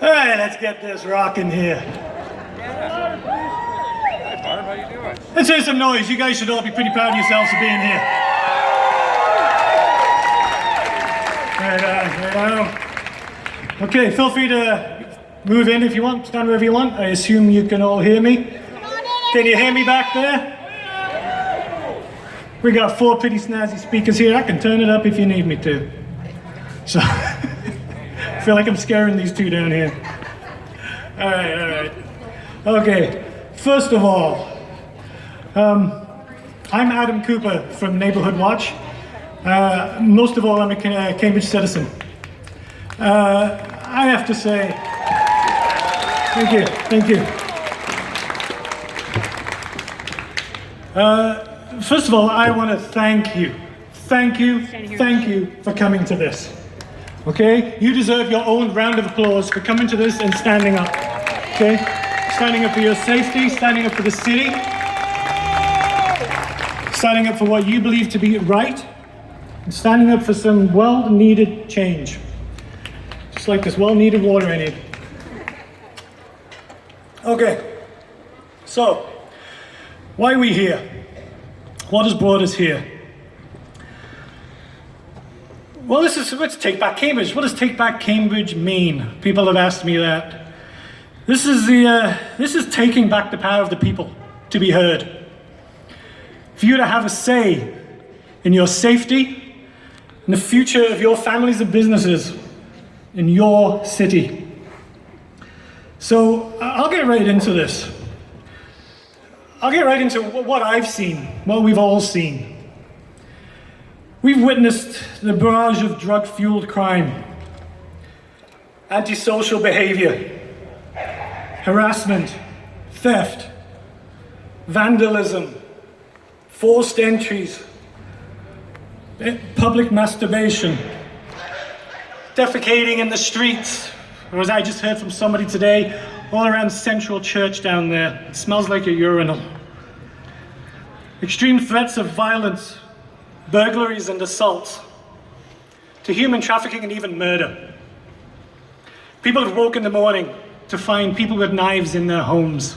All right, let's get this rocking here. Hey, Barb, how you doing? Let's hear some noise. You guys should all be pretty proud of yourselves for being here. Right on. Okay, feel free to move in if you want, stand wherever you want. I assume you can all hear me. Can you hear me back there? We got 4 pretty snazzy speakers here. I can turn it up if you need me to. So, I feel like I'm scaring these two down here. All right. Okay, first of all, I'm Adam Cooper from Neighbourhood Watch. Most of all, I'm a Cambridge citizen. I have to say, thank you. First of all, I want to thank you for coming to this. Okay? You deserve your own round of applause for coming to this and standing up. Okay? Standing up for your safety, standing up for the city, standing up for what you believe to be right, and standing up for some well-needed change. Just like this well-needed water I need. Okay. So, why are we here? What has brought us here? Well, let's take back Cambridge. What does take back Cambridge mean? People have asked me that. This is taking back the power of the people to be heard. For you to have a say in your safety, in the future of your families and businesses, in your city. So I'll get right into this. I'll get right into what I've seen, what we've all seen. We've witnessed the barrage of drug-fueled crime, antisocial behavior, harassment, theft, vandalism, forced entries, public masturbation, defecating in the streets, or as I just heard from somebody today, all around Central Church down there. It smells like a urinal. Extreme threats of violence, burglaries and assaults, to human trafficking and even murder. People have woken in the morning to find people with knives in their homes.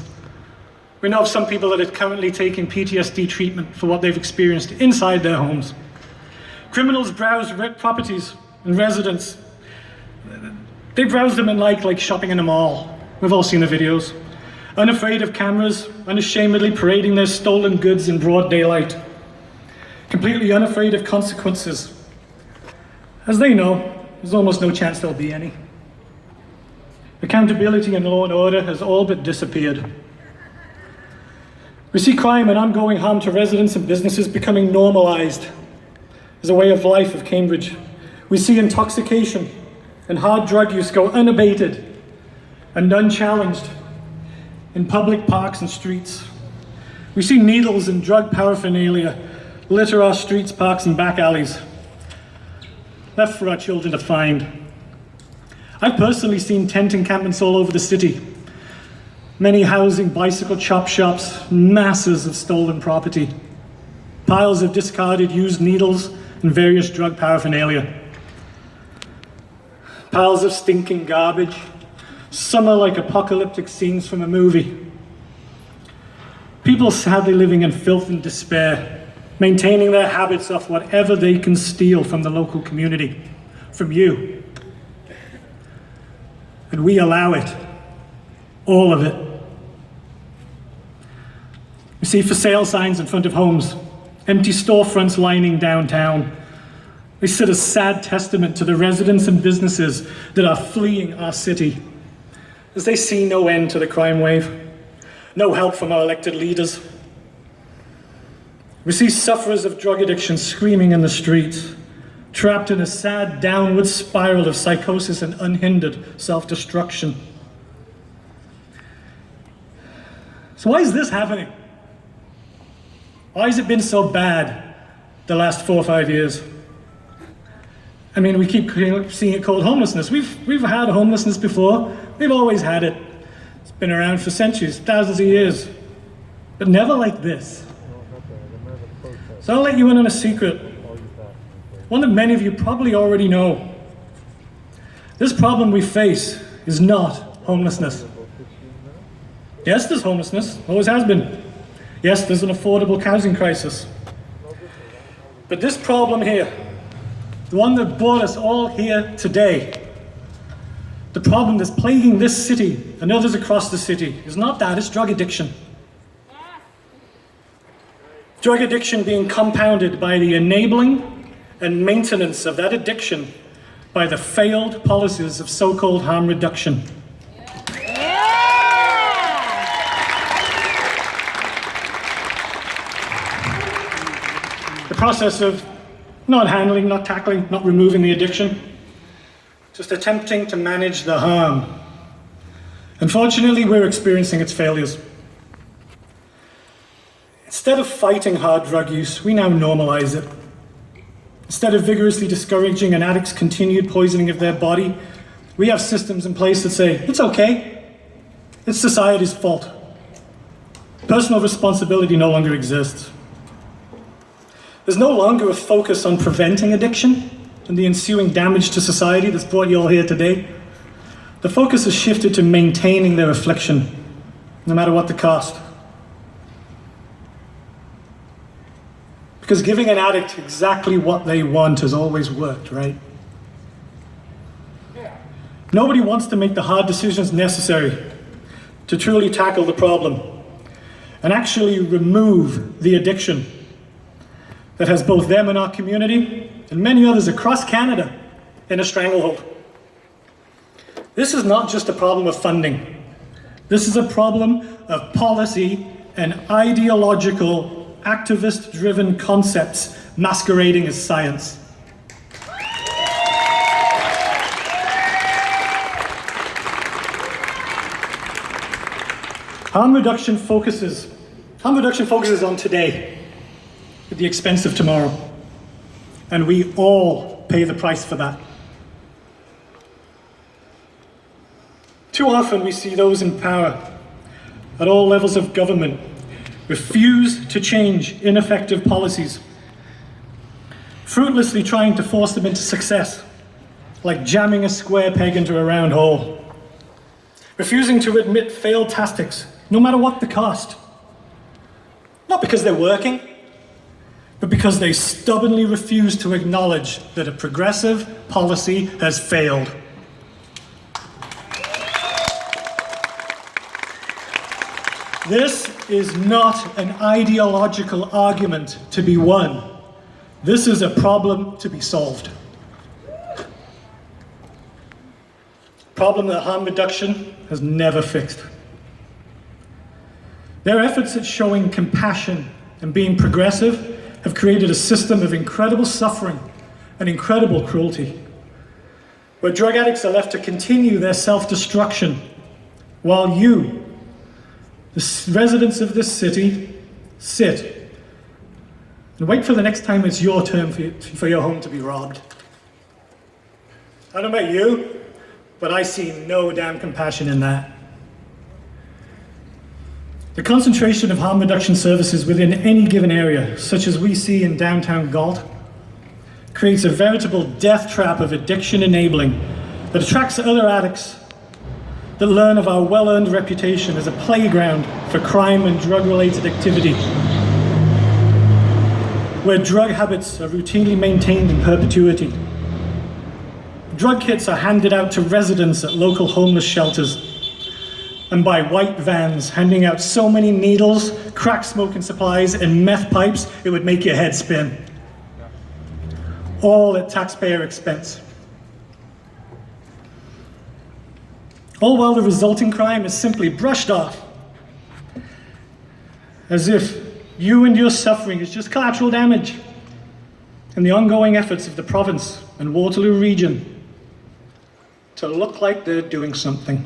We know of some people that are currently taking PTSD treatment for what they've experienced inside their homes. Criminals browse properties and residents. They browse them and like shopping in a mall. We've all seen the videos. Unafraid of cameras, unashamedly parading their stolen goods in broad daylight. Completely unafraid of consequences. As they know, there's almost no chance there'll be any. Accountability and law and order has all but disappeared. We see crime and ongoing harm to residents and businesses becoming normalized as a way of life of Cambridge. We see intoxication and hard drug use go unabated and unchallenged in public parks and streets. We see needles and drug paraphernalia litter our streets, parks, and back alleys, left for our children to find. I've personally seen tent encampments all over the city, many housing bicycle chop shops, masses of stolen property, piles of discarded used needles and various drug paraphernalia, piles of stinking garbage. Some are like apocalyptic scenes from a movie. People sadly living in filth and despair, maintaining their habits off whatever they can steal from the local community, from you. And we allow it, all of it. We see for sale signs in front of homes, empty storefronts lining downtown. They sit a sad testament to the residents and businesses that are fleeing our city, as they see no end to the crime wave, no help from our elected leaders. We see sufferers of drug addiction screaming in the streets, trapped in a sad downward spiral of psychosis and unhindered self-destruction. So why is this happening? Why has it been so bad the last 4 or 5 years? I mean, we keep seeing it called homelessness. We've had homelessness before. We've always had it. It's been around for centuries, thousands of years, but never like this. So I'll let you in on a secret, one that many of you probably already know. This problem we face is not homelessness. Yes, there's homelessness, always has been. Yes, there's an affordable housing crisis. But this problem here, the one that brought us all here today, the problem that's plaguing this city and others across the city is not that, it's drug addiction. Drug addiction being compounded by the enabling and maintenance of that addiction by the failed policies of so-called harm reduction. The process of not handling, not tackling, not removing the addiction, just attempting to manage the harm. Unfortunately, we're experiencing its failures. Instead of fighting hard drug use, we now normalize it. Instead of vigorously discouraging an addict's continued poisoning of their body, we have systems in place that say, it's okay, it's society's fault. Personal responsibility no longer exists. There's no longer a focus on preventing addiction and the ensuing damage to society that's brought you all here today. The focus has shifted to maintaining their affliction, no matter what the cost. Because giving an addict exactly what they want has always worked, right? Nobody wants to make the hard decisions necessary to truly tackle the problem and actually remove the addiction that has both them and our community and many others across Canada in a stranglehold. This is not just a problem of funding. This is a problem of policy and ideological, activist-driven concepts masquerading as science. Harm reduction focuses on today at the expense of tomorrow, and we all pay the price for that. Too often we see those in power at all levels of government refuse to change ineffective policies, fruitlessly trying to force them into success, like jamming a square peg into a round hole, refusing to admit failed tactics, no matter what the cost. Not because they're working, but because they stubbornly refuse to acknowledge that a progressive policy has failed. This is not an ideological argument to be won. This is a problem to be solved. A problem that harm reduction has never fixed. Their efforts at showing compassion and being progressive have created a system of incredible suffering and incredible cruelty, where drug addicts are left to continue their self-destruction while you, the residents of this city, sit and wait for the next time it's your turn for your home to be robbed. I don't know about you, but I see no damn compassion in that. The concentration of harm reduction services within any given area, such as we see in downtown Galt, creates a veritable death trap of addiction enabling that attracts other addicts that learn of our well-earned reputation as a playground for crime and drug-related activity, where drug habits are routinely maintained in perpetuity. Drug kits are handed out to residents at local homeless shelters and by white vans handing out so many needles, crack smoking supplies, and meth pipes it would make your head spin. All at taxpayer expense. All while the resulting crime is simply brushed off, as if you and your suffering is just collateral damage in the ongoing efforts of the province and Waterloo region to look like they're doing something.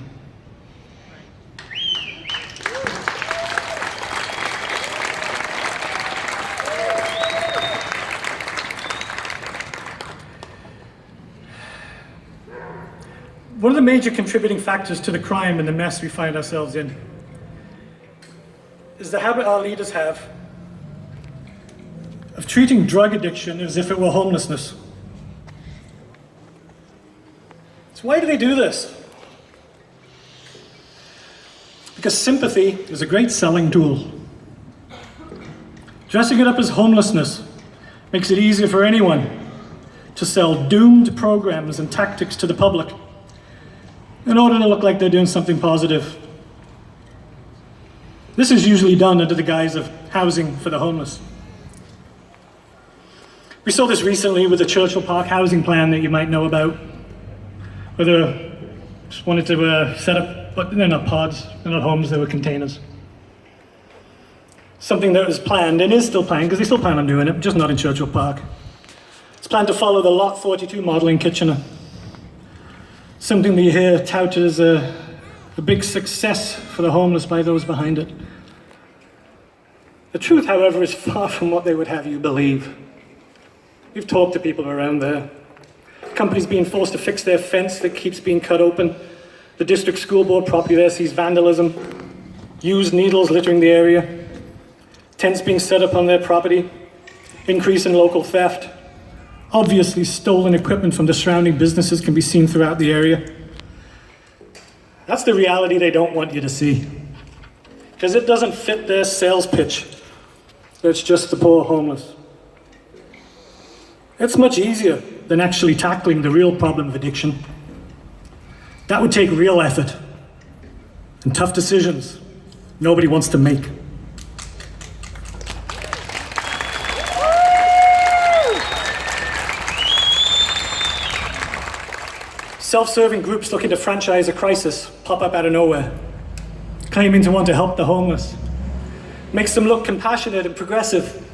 One of the major contributing factors to the crime and the mess we find ourselves in is the habit our leaders have of treating drug addiction as if it were homelessness. So why do they do this? Because sympathy is a great selling tool. Dressing it up as homelessness makes it easier for anyone to sell doomed programs and tactics to the public in order to look like they're doing something positive. This is usually done under the guise of housing for the homeless. We saw this recently with the Churchill Park housing plan that you might know about, where they just wanted to set up, but they're not pods, they're not homes, they were containers. Something that was planned, and is still planned, because they still plan on doing it, just not in Churchill Park. It's planned to follow the Lot 42 model in Kitchener. Something that you hear touted as a big success for the homeless by those behind it. The truth, however, is far from what they would have you believe. We've talked to people around there. Companies being forced to fix their fence that keeps being cut open. The district school board property there sees vandalism, used needles littering the area, tents being set up on their property, increase in local theft. Obviously, stolen equipment from the surrounding businesses can be seen throughout the area. That's the reality they don't want you to see, because it doesn't fit their sales pitch. It's just the poor homeless. It's much easier than actually tackling the real problem of addiction. That would take real effort and tough decisions nobody wants to make. Self-serving groups looking to franchise a crisis pop up out of nowhere, claiming to want to help the homeless. Makes them look compassionate and progressive.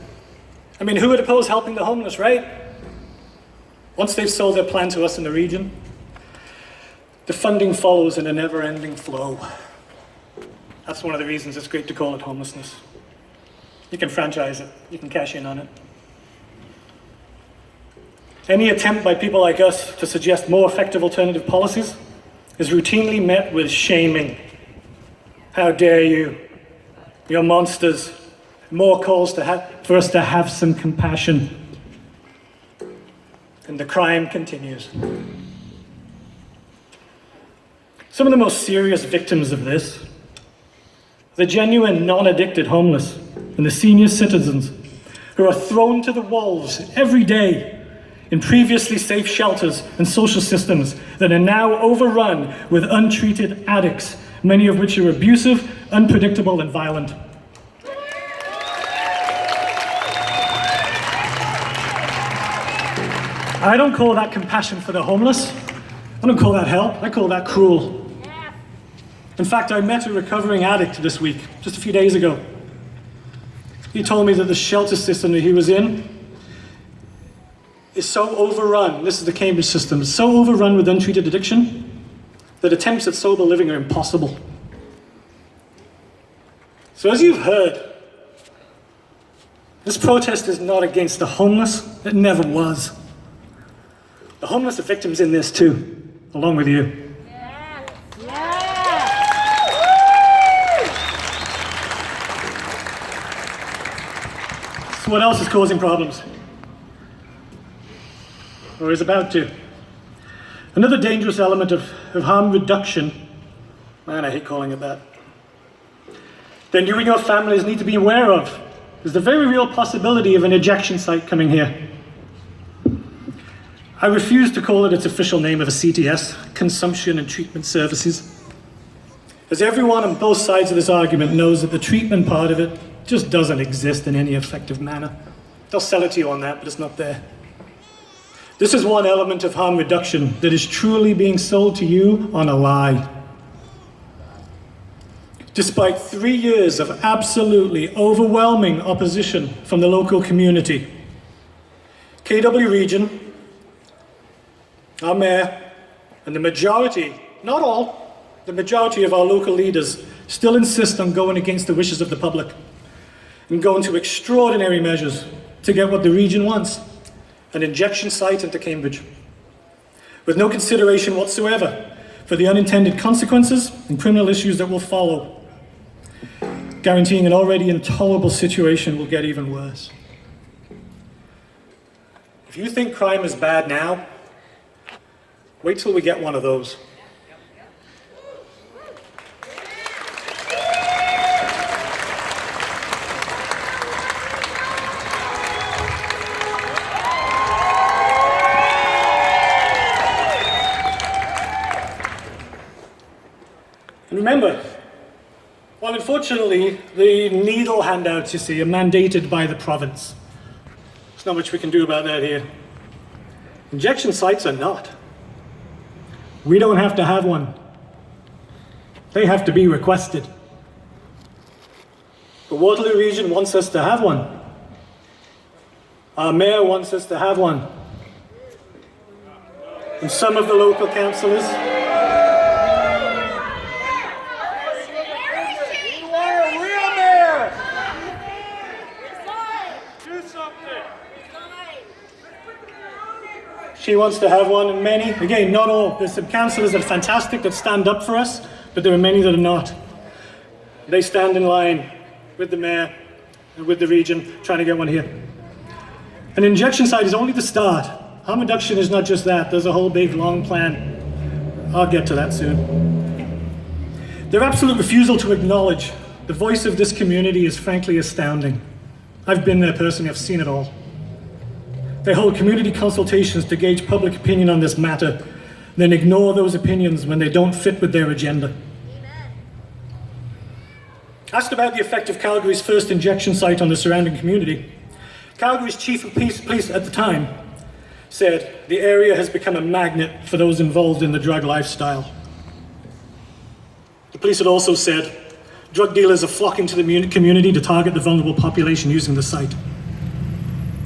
I mean, who would oppose helping the homeless, right? Once they've sold their plan to us in the region, the funding follows in a never-ending flow. That's one of the reasons it's great to call it homelessness. You can franchise it, you can cash in on it. Any attempt by people like us to suggest more effective alternative policies is routinely met with shaming. How dare you? You're monsters. More calls for us to have some compassion. And the crime continues. Some of the most serious victims of this, the genuine non-addicted homeless and the senior citizens who are thrown to the wolves every day in previously safe shelters and social systems that are now overrun with untreated addicts, many of which are abusive, unpredictable, and violent. I don't call that compassion for the homeless. I don't call that help. I call that cruel. In fact, I met a recovering addict this week, just a few days ago. He told me that the shelter system that he was in is so overrun, this is the Cambridge system, is so overrun with untreated addiction that attempts at sober living are impossible. So as you've heard, this protest is not against the homeless. It never was. The homeless are victims in this too, along with you. Yeah. So what else is causing problems? Or is about to? Another dangerous element of harm reduction, man, I hate calling it that, then you and your families need to be aware of is the very real possibility of an ejection site coming here. I refuse to call it its official name of a CTS, Consumption and Treatment Services, as everyone on both sides of this argument knows that the treatment part of it just doesn't exist in any effective manner. They'll sell it to you on that, but it's not there. This is one element of harm reduction that is truly being sold to you on a lie. Despite 3 years of absolutely overwhelming opposition from the local community, KW Region, our mayor, and the majority, not all, the majority of our local leaders still insist on going against the wishes of the public and going to extraordinary measures to get what the region wants. An injection site into Cambridge, with no consideration whatsoever for the unintended consequences and criminal issues that will follow, guaranteeing an already intolerable situation will get even worse. If you think crime is bad now, wait till we get one of those. And remember, well, unfortunately, the needle handouts, you see, are mandated by the province. There's not much we can do about that here. Injection sites are not. We don't have to have one. They have to be requested. The Waterloo region wants us to have one. Our mayor wants us to have one. And some of the local councillors. You are a real mayor! Do something! She wants to have one, and many, again, not all. There's some councillors that are fantastic that stand up for us, but there are many that are not. They stand in line with the mayor and with the region trying to get one here. An injection site is only the start. Harm reduction is not just that. There's a whole big, long plan. I'll get to that soon. Their absolute refusal to acknowledge the voice of this community is frankly astounding. I've been there personally. I've seen it all. They hold community consultations to gauge public opinion on this matter, then ignore those opinions when they don't fit with their agenda. Asked about the effect of Calgary's first injection site on the surrounding community, Calgary's chief of police at the time said the area has become a magnet for those involved in the drug lifestyle. The police had also said drug dealers are flocking to the community to target the vulnerable population using the site.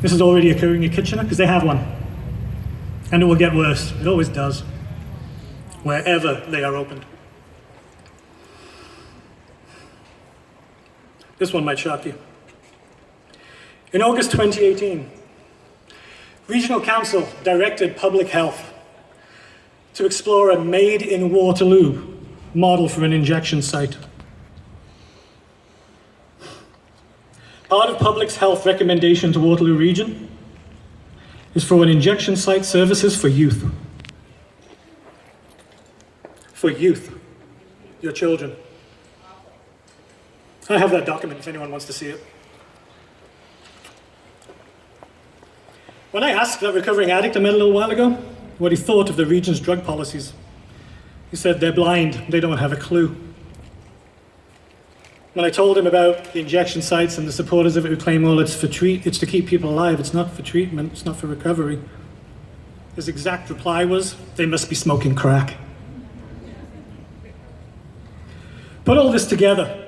This is already occurring in Kitchener because they have one. And it will get worse. It always does. Wherever they are opened. This one might shock you. In August 2018, Regional Council directed Public Health to explore a Made in Waterloo model for an injection site. Part of Public Health recommendation to Waterloo Region is for an injection site services for youth. For youth, your children. I have that document if anyone wants to see it. When I asked that recovering addict I met a little while ago what he thought of the region's drug policies, he said they're blind, they don't have a clue. When I told him about the injection sites and the supporters of it who claim, well, it's to keep people alive, it's not for treatment, it's not for recovery, his exact reply was, they must be smoking crack. Put all this together,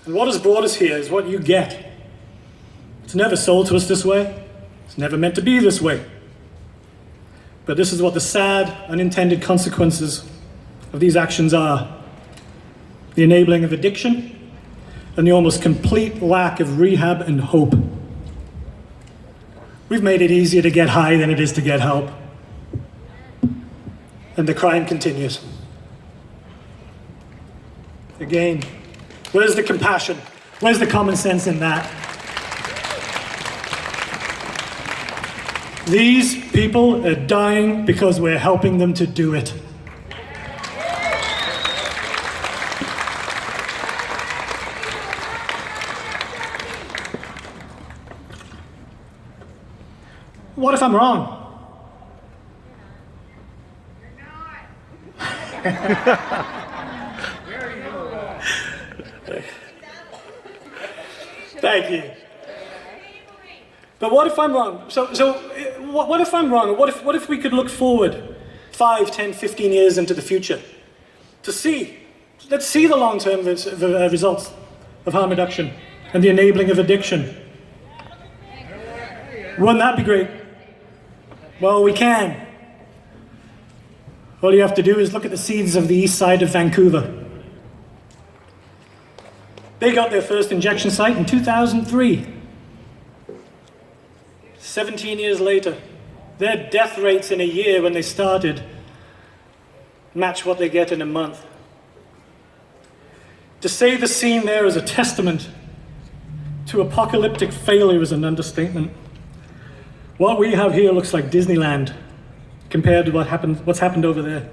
and what has brought us here is what you get. It's never sold to us this way. It's never meant to be this way. But this is what the sad, unintended consequences of these actions are. The enabling of addiction and the almost complete lack of rehab and hope. We've made it easier to get high than it is to get help. And the crime continues. Again, where's the compassion? Where's the common sense in that? These people are dying because we're helping them to do it. What if I'm wrong? Thank you. But what if I'm wrong? What if I'm wrong? What if we could look forward 5, 10, 15 years into the future to see, let's see the long-term results of harm reduction and the enabling of addiction. Wouldn't that be great? Well, we can. All you have to do is look at the seeds of the east side of Vancouver. They got their first injection site in 2003. 17 years later, their death rates in a year when they started match what they get in a month. To say the scene there is a testament to apocalyptic failure is an understatement. What we have here looks like Disneyland compared to what's happened over there.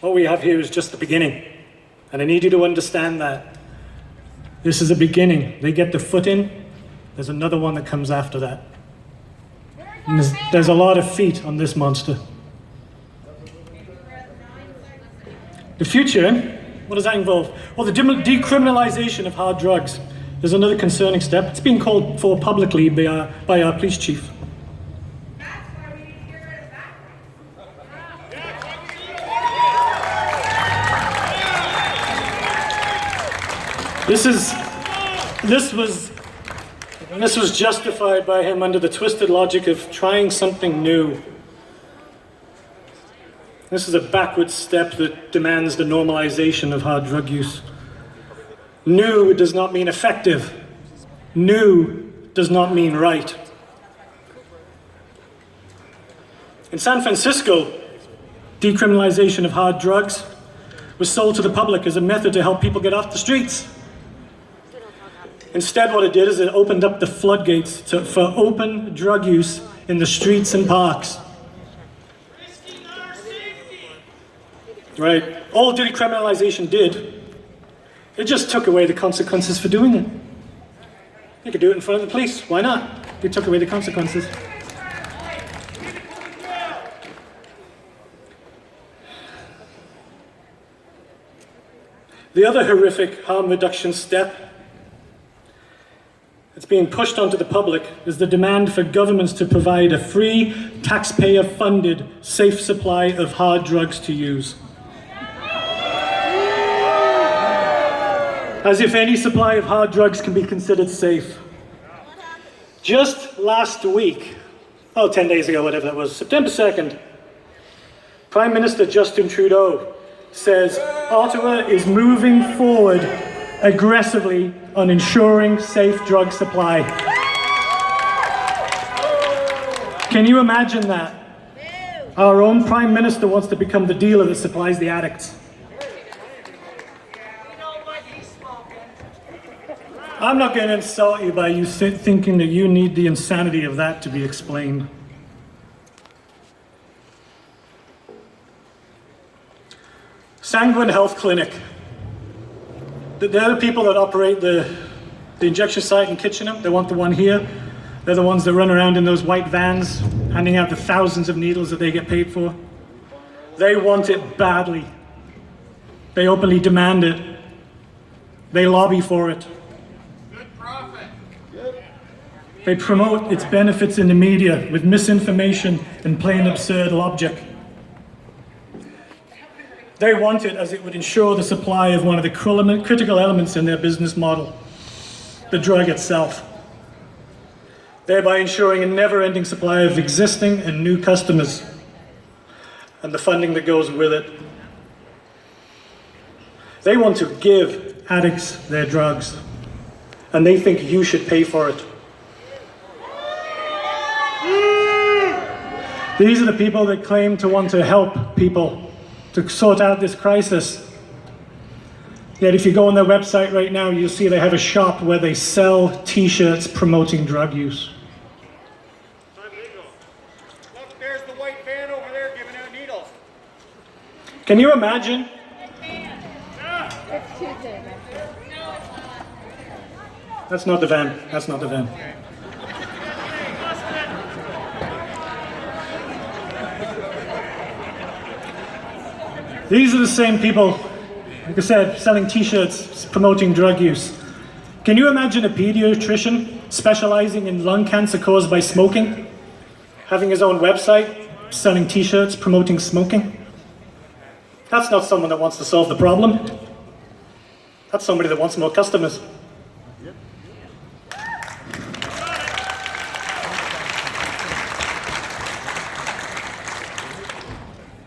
What we have here is just the beginning. And I need you to understand that. This is a beginning. They get the foot in, there's another one that comes after that. And there's a lot of feet on this monster. The future, what does that involve? Well, the decriminalization of hard drugs is another concerning step. It's being called for publicly by our police chief. That's why we need to get rid of that. This was justified by him under the twisted logic of trying something new. This is a backward step that demands the normalization of hard drug use. New does not mean effective. New does not mean right. In San Francisco, decriminalization of hard drugs was sold to the public as a method to help people get off the streets. Instead, what it did is it opened up the floodgates for open drug use in the streets and parks. Right. All decriminalization did, it just took away the consequences for doing it. You could do it in front of the police. Why not? They took away the consequences. The other horrific harm reduction step that's being pushed onto the public is the demand for governments to provide a free, taxpayer-funded, safe supply of hard drugs to use. As if any supply of hard drugs can be considered safe. Just last week, 10 days ago, whatever that was, September 2nd, Prime Minister Justin Trudeau says Ottawa is moving forward aggressively on ensuring safe drug supply. Can you imagine that? Our own Prime Minister wants to become the dealer that supplies the addicts. I'm not going to insult you by you thinking that you need the insanity of that to be explained. Sanguine Health Clinic. They're the people that operate the injection site in Kitchener. They want the one here. They're the ones that run around in those white vans, handing out the thousands of needles that they get paid for. They want it badly. They openly demand it. They lobby for it. They promote its benefits in the media with misinformation and plain absurd logic. They want it as it would ensure the supply of one of the critical elements in their business model, the drug itself, thereby ensuring a never-ending supply of existing and new customers and the funding that goes with it. They want to give addicts their drugs, and they think you should pay for it. These are the people that claim to want to help people to sort out this crisis. Yet if you go on their website right now, you'll see they have a shop where they sell t-shirts promoting drug use. Look, there's the white van over there giving out needles. Can you imagine? It's Tuesday. That's not the van. That's not the van. These are the same people, like I said, selling t-shirts, promoting drug use. Can you imagine a pediatrician specializing in lung cancer caused by smoking, having his own website, selling t-shirts, promoting smoking? That's not someone that wants to solve the problem. That's somebody that wants more customers.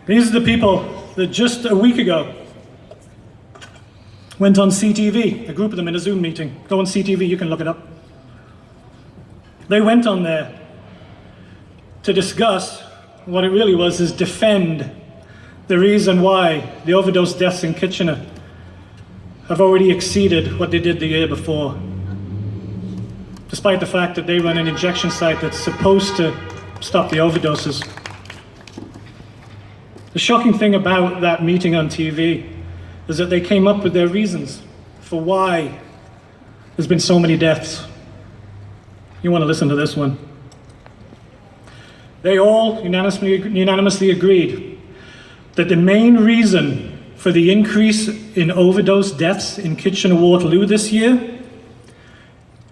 These are the people that just a week ago went on CTV, a group of them in a Zoom meeting. Go on CTV, you can look it up. They went on there to discuss what it really was, is defend the reason why the overdose deaths in Kitchener have already exceeded what they did the year before. Despite the fact that they run an injection site that's supposed to stop the overdoses. The shocking thing about that meeting on TV is that they came up with their reasons for why there's been so many deaths. You want to listen to this one. They all unanimously agreed that the main reason for the increase in overdose deaths in Kitchener-Waterloo this year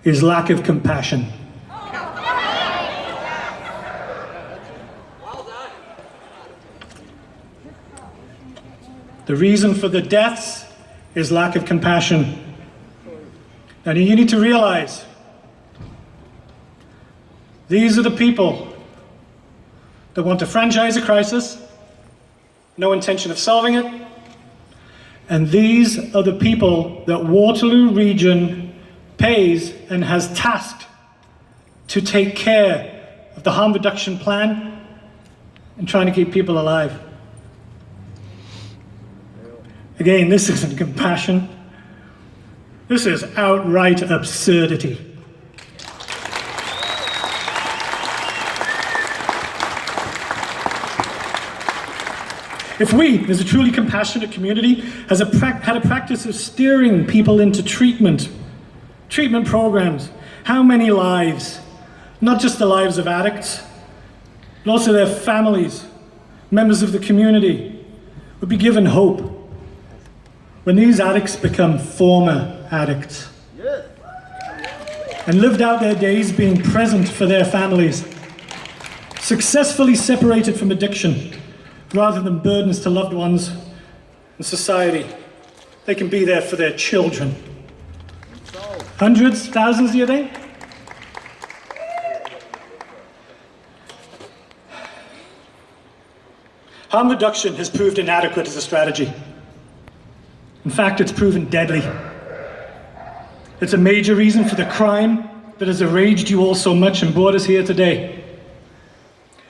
is lack of compassion. The reason for the deaths is lack of compassion. And you need to realize, these are the people that want to franchise a crisis, no intention of solving it, and these are the people that Waterloo Region pays and has tasked to take care of the harm reduction plan and trying to keep people alive. Again, this isn't compassion. This is outright absurdity. If we, as a truly compassionate community, had a practice of steering people into treatment programs, how many lives, not just the lives of addicts, but also their families, members of the community, would be given hope when these addicts become former addicts and lived out their days being present for their families, successfully separated from addiction, rather than burdens to loved ones and society. They can be there for their children. Hundreds, thousands, do you think? Harm reduction has proved inadequate as a strategy. In fact, it's proven deadly. It's a major reason for the crime that has enraged you all so much and brought us here today.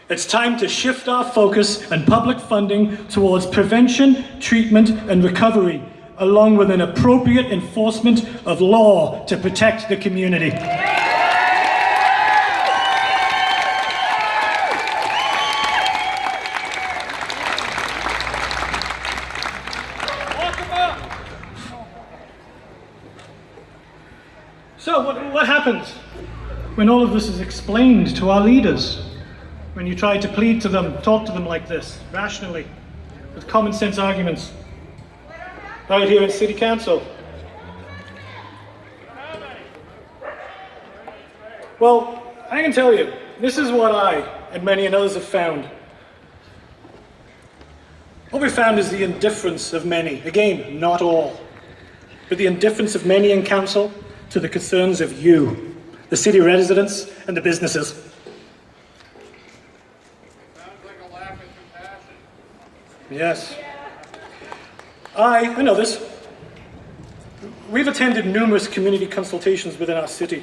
It's time to shift our focus and public funding towards prevention, treatment, and recovery, along with an appropriate enforcement of law to protect the community. So what happens when all of this is explained to our leaders? When you try to plead to them, talk to them like this, rationally, with common sense arguments, right here in City Council. Well, I can tell you, this is what I and many others have found. What we found is the indifference of many, again, not all, but the indifference of many in Council to the concerns of you, the city residents and the businesses. Yes. I know this. We've attended numerous community consultations within our city,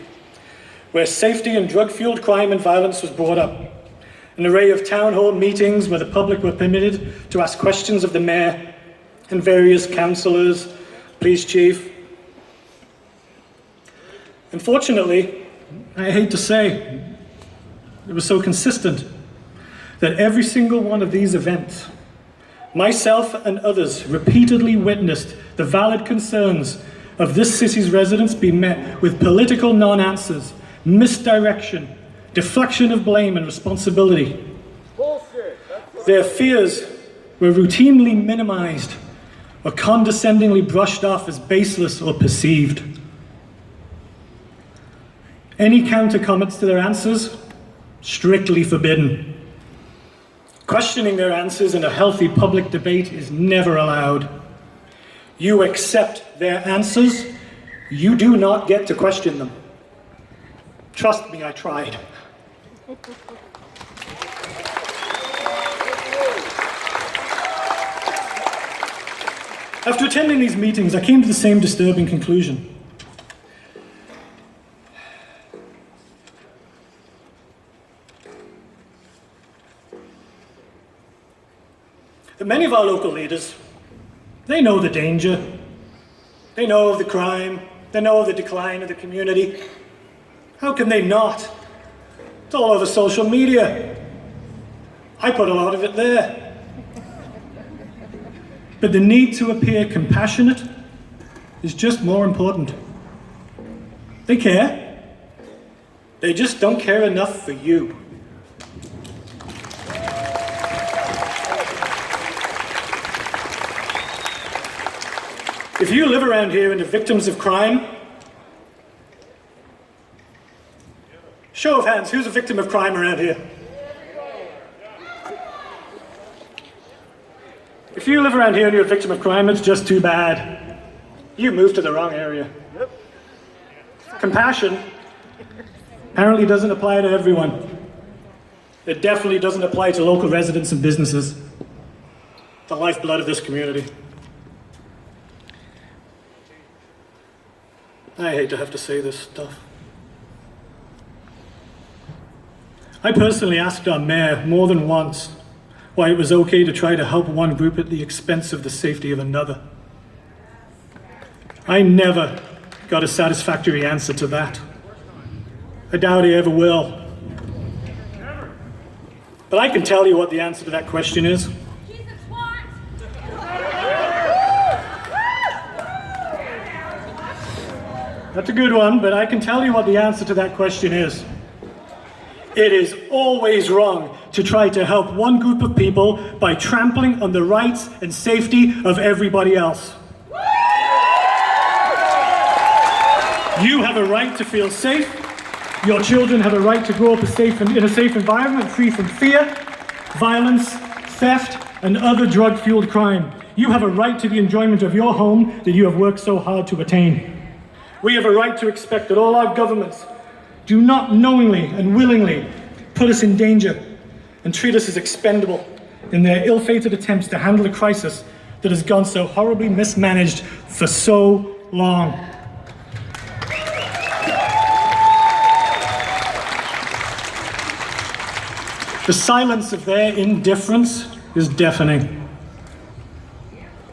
where safety and drug-fueled crime and violence was brought up. An array of town hall meetings where the public were permitted to ask questions of the mayor and various councillors, police chief. Unfortunately, I hate to say, it was so consistent that every single one of these events, myself and others repeatedly witnessed the valid concerns of this city's residents be met with political non-answers, misdirection, deflection of blame and responsibility. Bullshit. Their fears were routinely minimized or condescendingly brushed off as baseless or perceived. Any counter comments to their answers, strictly forbidden. Questioning their answers in a healthy public debate is never allowed. You accept their answers, you do not get to question them. Trust me, I tried. After attending these meetings, I came to the same disturbing conclusion. That many of our local leaders, they know the danger, they know of the crime, they know of the decline of the community. How can they not? It's all over social media. I put a lot of it there. But the need to appear compassionate is just more important. They care. They just don't care enough for you. If you live around here and are victims of crime, show of hands, who's a victim of crime around here? If you live around here and you're a victim of crime, it's just too bad. You moved to the wrong area. Compassion apparently doesn't apply to everyone. It definitely doesn't apply to local residents and businesses, the lifeblood of this community. I hate to have to say this stuff. I personally asked our mayor more than once why it was okay to try to help one group at the expense of the safety of another. I never got a satisfactory answer to that. I doubt I ever will. But I can tell you what the answer to that question is. She's a twat. That's a good one, but I can tell you what the answer to that question is. It is always wrong to try to help one group of people by trampling on the rights and safety of everybody else. You have a right to feel safe. Your children have a right to grow up in a safe environment, free from fear, violence, theft, and other drug-fueled crime. You have a right to the enjoyment of your home that you have worked so hard to attain. We have a right to expect that all our governments do not knowingly and willingly put us in danger and treat us as expendable in their ill-fated attempts to handle a crisis that has gone so horribly mismanaged for so long. The silence of their indifference is deafening.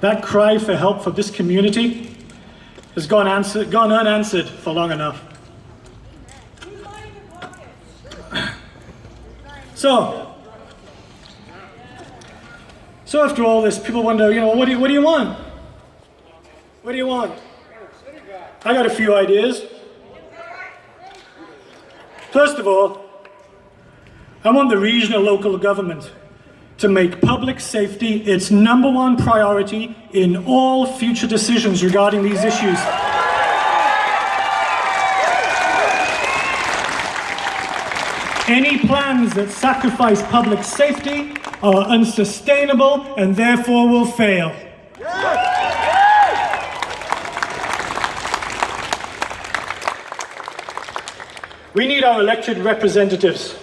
That cry for help for this community has gone unanswered for long enough. So after all this, people wonder, what do you want? What do you want? I got a few ideas. First of all, I want the regional local government to make public safety its #1 priority in all future decisions regarding these issues. Any plans that sacrifice public safety are unsustainable and therefore will fail. We need our elected representatives